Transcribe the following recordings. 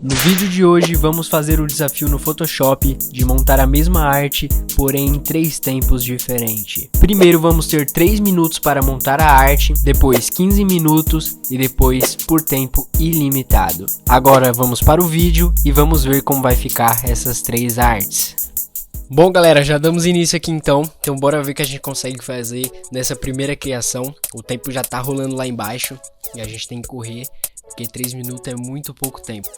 No vídeo de hoje vamos fazer o desafio no Photoshop de montar a mesma arte, porém em 3 tempos diferentes. Primeiro vamos ter 3 minutos para montar a arte, depois 15 minutos e depois por tempo ilimitado. Agora vamos para o vídeo e vamos ver como vai ficar essas 3 artes. Bom galera, já damos início aqui então bora ver o que a gente consegue fazer nessa primeira criação. O tempo já tá rolando lá embaixo e a gente tem que correr, porque 3 minutos é muito pouco tempo.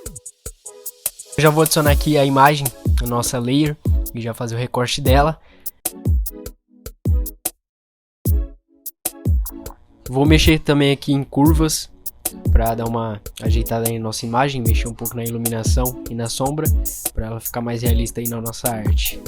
Eu já vou adicionar aqui a imagem, a nossa layer, e já fazer o recorte dela. Vou mexer também aqui em curvas, para dar uma ajeitada aí na nossa imagem, mexer um pouco na iluminação e na sombra, para ela ficar mais realista aí na nossa arte.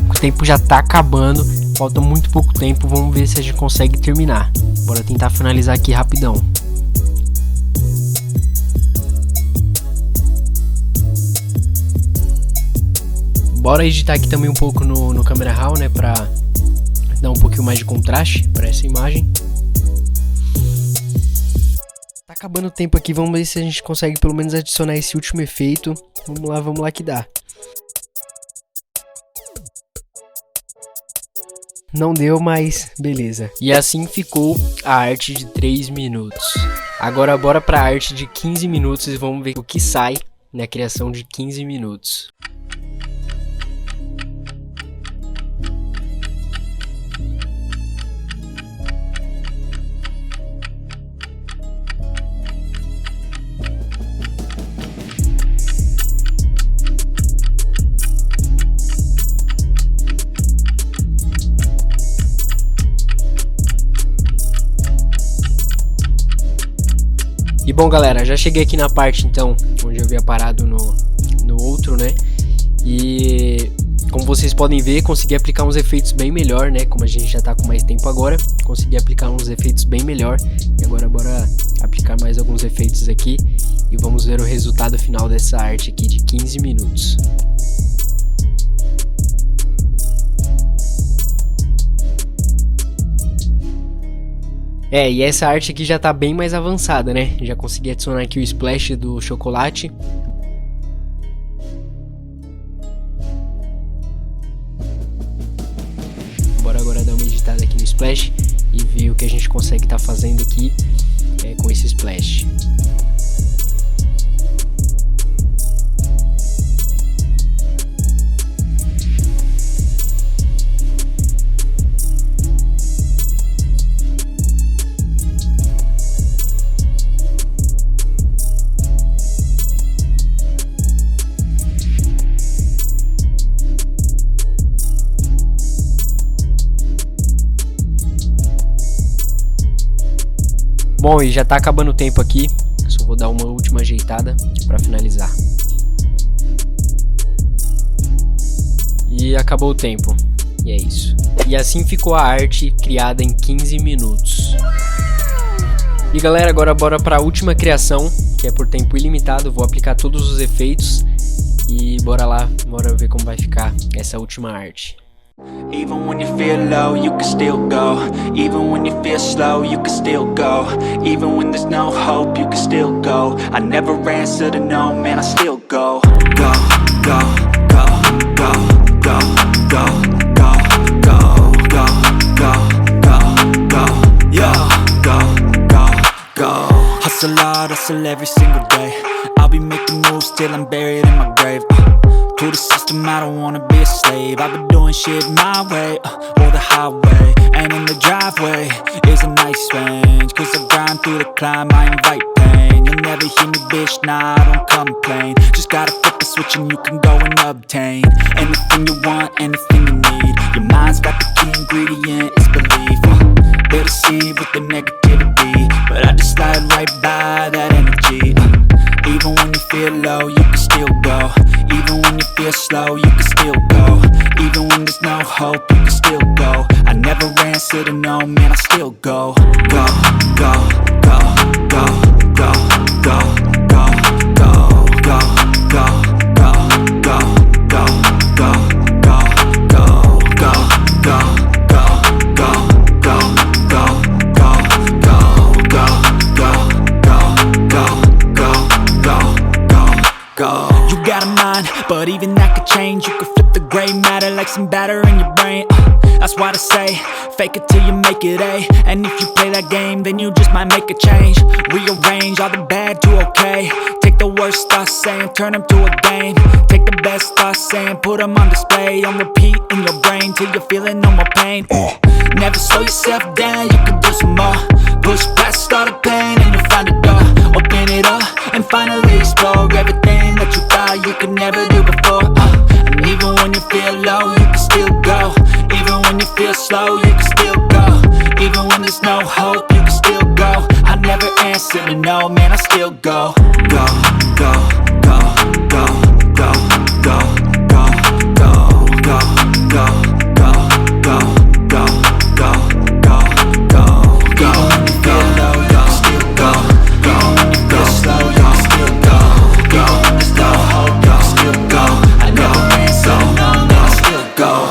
O tempo já tá acabando, falta muito pouco tempo, vamos ver se a gente consegue terminar. Bora tentar finalizar aqui rapidão. Bora editar aqui também um pouco no Camera Raw, né, pra dar um pouquinho mais de contraste para essa imagem. Tá acabando o tempo aqui, vamos ver se a gente consegue pelo menos adicionar esse último efeito. Vamos lá que dá. Não deu, mas beleza. E assim ficou a arte de 3 minutos. Agora bora pra arte de 15 minutos e vamos ver o que sai na criação de 15 minutos. E bom galera, já cheguei aqui na parte então onde eu havia parado no outro, né? E como vocês podem ver, consegui aplicar uns efeitos bem melhor, né? Como a gente já tá com mais tempo agora, consegui aplicar uns efeitos bem melhor. E agora bora aplicar mais alguns efeitos aqui e vamos ver o resultado final dessa arte aqui de 15 minutos. E essa arte aqui já tá bem mais avançada, né? Já consegui adicionar aqui o splash do chocolate. Bora agora dar uma editada aqui no splash e ver o que a gente consegue estar fazendo aqui com esse splash. Bom, e já tá acabando o tempo aqui, só vou dar uma última ajeitada para finalizar. E acabou o tempo, e é isso. E assim ficou a arte criada em 15 minutos. E galera, agora bora para a última criação, que é por tempo ilimitado, vou aplicar todos os efeitos e bora lá, bora ver como vai ficar essa última arte. Even when you feel low, you can still go. Even when you feel slow, you can still go. Even when there's no hope, you can still go. I never answer to no, man, I still go. Go, go, go, go, go, go, go, go, go, go, go, go, yo, go, go, go. Hustle hard, hustle every single day. I'll be making moves till I'm buried in my grave. To the system, I don't wanna be a slave. I've been doing shit my way, or the highway. And in the driveway is a nice range, cause I grind through the climb, I invite pain. You'll never hear me, bitch, nah, I don't complain. Just gotta flip the switch and you can go and obtain anything you want, anything you need. Your mind's got the key ingredient, it's belief. They'll deceive with the negativity, but I just slide right by that energy. Even when you feel low, you can still go. Even when you feel slow, you can still go. Even when there's no hope, you can still go. I never answer to no, man, I still go. Go, go, go, go, go, go, go, go, go, go, go, go, go, go, go. gray matter like some batter in your brain. That's why I say, fake it till you make it A. And if you play that game, then you just might make a change. Rearrange all the bad to okay. Take the worst thoughts saying, turn them to a game. Take the best thoughts saying, put them on display. On repeat in your brain till you're feeling no more pain. Never slow yourself down, you can do some more. Push past all the pain and you'll find a door. Open it up and finally explore everything that you thought you could never do before. And even when you feel low, you can still go. Even when you feel slow, you can still go. Even when there's no hope, you can still go. I never answer to no, man, I still go. Go, go, go, go, go, go, go, go, go, go, go, go, go, go, go, go, go. Even when you feel low, you can still go. Even when you feel slow, you can still go. Even when there's no hope, you can still go. I never answer to no, man, I still go.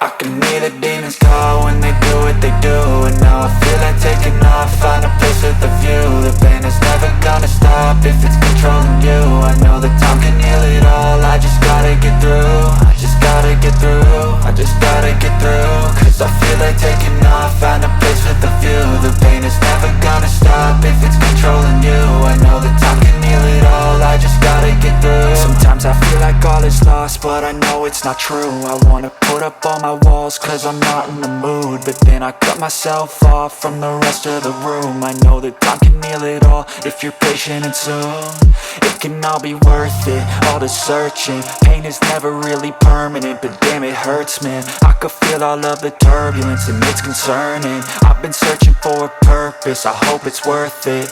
I can hear the demons call when they do what they do. And now I feel like taking off, find a place with a view. The pain is never gonna stop if it's controlling you. I know that time can heal it all, I just gotta get through. I just gotta get through, I just gotta get through. Cause I feel like taking off, find a place with a view. The pain is never gonna stop if it's controlling you. I know that time can heal it all, I just gotta get through. Sometimes I feel like all is lost, but I know it's not true. I wanna put up all my walls cause I'm not in the mood, but then I cut myself off from the rest of the room. I know that time can heal it all if you're patient and soon. It can all be worth it, all the searching. Pain is never really permanent, but damn it hurts, man. I could feel all of the turbulence and it's concerning. I've been searching for a purpose, I hope it's worth it.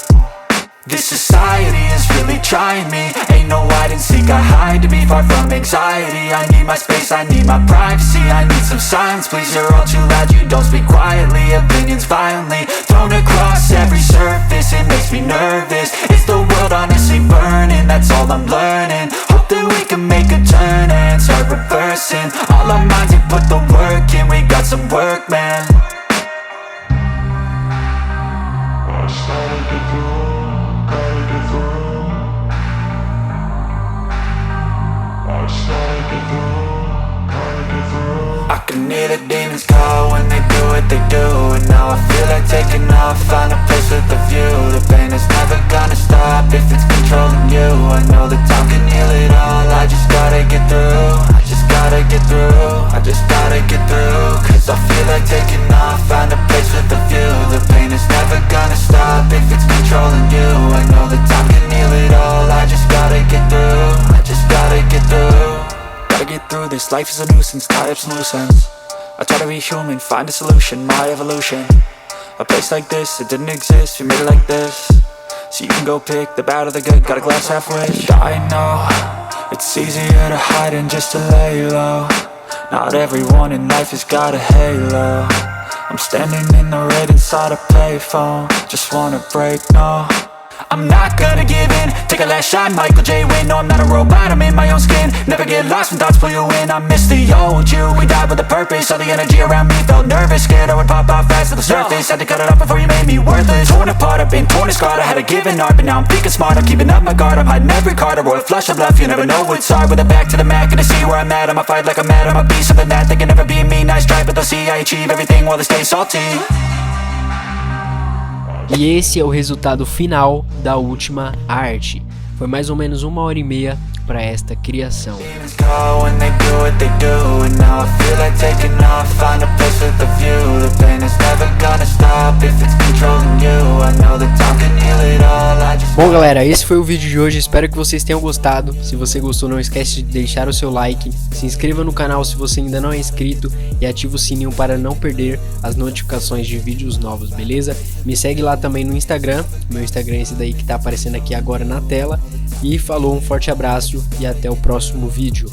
This society is really trying me. Ain't no hide and seek, I hide to be far from anxiety. I need my space, I need my privacy. I need some silence, please, you're all too loud. You don't speak quietly, opinions violently thrown across every surface. It makes me nervous, it's the world honestly burning. That's all I'm learning, hope that we can make a turn and start reversing. All our minds and put the work in, we got some work, man. I started to do. I can hear the demons call when they do what they do. And now I feel like taking off, find a place with a view. The pain is never gonna stop if it's controlling you. I know that time can heal it all, I just gotta get through. I just gotta get through, I just gotta get through. Cause I feel like taking off, find a place with a view. The pain is never gonna stop if it's controlling you. I know that time can heal it all, I just gotta get through. I just gotta get through. Gotta get through this, life is a nuisance, tie up some loose ends. I try to be human, find a solution, my evolution. A place like this, it didn't exist, we made it like this. So you can go pick the bad or the good, got a glass halfway. I know, it's easier to hide than just to lay low. Not everyone in life has got a halo. I'm standing in the red inside a payphone. Just wanna break, no, I'm not gonna give in. Take a last shot, Michael J. Win. No, I'm not a robot, I'm in my own skin. Never get lost when thoughts pull you in. I miss the old you, we died with a purpose. All the energy around me felt nervous, scared I would pop out fast to the surface. Had to cut it off before you made me worthless. Torn apart, I've been torn and scarred. I had a given art, but now I'm thinking smart. I'm keeping up my guard, I'm hiding every card. A royal flush of love, you never know what's hard. With a back to the mat, gonna see where I'm at. I'ma fight like I'm mad, I'ma be something that they can never be me. Nice try, but they'll see I achieve everything while they stay salty. E esse é o resultado final da última arte. Foi mais ou menos 1h30 para esta criação. Bom galera, esse foi o vídeo de hoje, espero que vocês tenham gostado. Se você gostou, não esquece de deixar o seu like, se inscreva no canal se você ainda não é inscrito e ativa o sininho para não perder as notificações de vídeos novos, beleza? Me segue lá também no Instagram, meu Instagram é esse daí que tá aparecendo aqui agora na tela. E falou, um forte abraço e até o próximo vídeo.